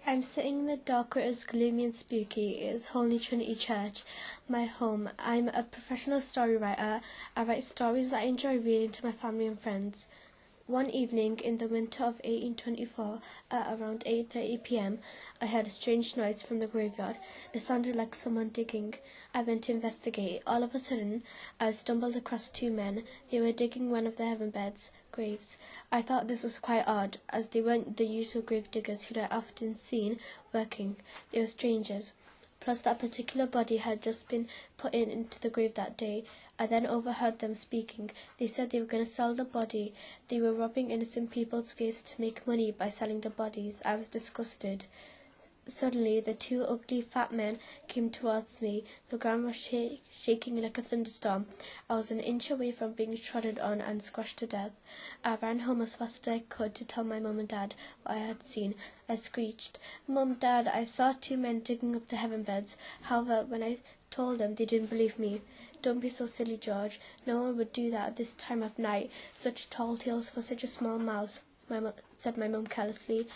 I'm sitting in the dark where it's gloomy and spooky. It is Holy Trinity Church, my home. I'm a professional story writer. I write stories that I enjoy reading to my family and friends. One evening in the winter of 1824, at around 8:30 p.m, I heard a strange noise from the graveyard. It sounded like someone digging. I went to investigate. All of a sudden, I stumbled across two men. They were digging one of the heaven beds, graves. I thought this was quite odd, as they weren't the usual grave diggers who I'd often seen working. They were strangers. Plus, that particular body had just been put into the grave that day. I then overheard them speaking. They said they were going to sell the body. They were robbing innocent people's graves to make money by selling the bodies. I was disgusted. Suddenly, the two ugly fat men came towards me. The ground was shaking like a thunderstorm. I was an inch away from being trodden on and squashed to death. I ran home as fast as I could to tell my mum and dad what I had seen. I screeched, "Mum, Dad, I saw two men digging up the heaven beds." However, when I told them, they didn't believe me. "Don't be so silly, George. No one would do that at this time of night. Such tall tales for such a small mouse," said my mum carelessly.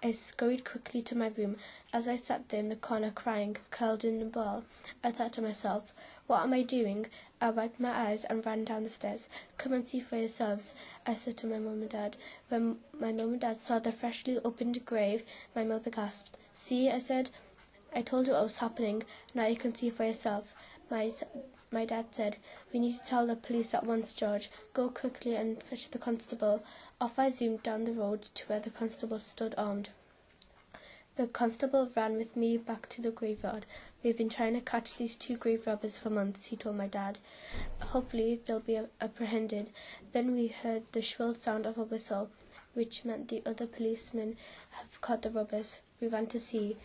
I scurried quickly to my room. As I sat there in the corner crying, curled in a ball, I thought to myself, "What am I doing?" I wiped my eyes and ran down the stairs. "Come and see for yourselves," I said to my mum and dad. When my mum and dad saw the freshly opened grave, my mother gasped. "See," I said. "I told you what was happening. Now you can see for yourself." My dad said, "We need to tell the police at once, George. Go quickly and fetch the constable." Off I zoomed down the road to where the constable stood armed. The constable ran with me back to the graveyard. "We've been trying to catch these two grave robbers for months," he told my dad. "Hopefully they'll be apprehended." Then we heard the shrill sound of a whistle, which meant the other policemen have caught the robbers. We ran to see.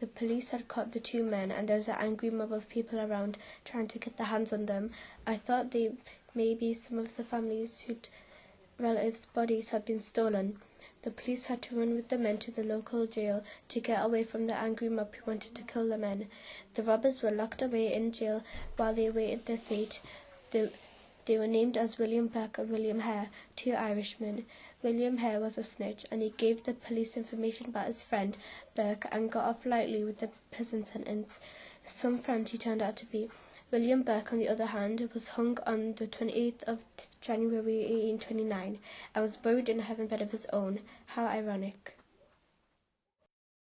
The police had caught the two men, and there was an angry mob of people around trying to get their hands on them. I thought they may be some of the families whose relatives' bodies had been stolen. The police had to run with the men to the local jail to get away from the angry mob who wanted to kill the men. The robbers were locked away in jail while they awaited their fate. They were named as William Burke and William Hare, two Irishmen. William Hare was a snitch, and he gave the police information about his friend, Burke, and got off lightly with the prison sentence. Some friend he turned out to be. William Burke, on the other hand, was hung on the 28th of January 1829, and was buried in a heaven bed of his own. How ironic.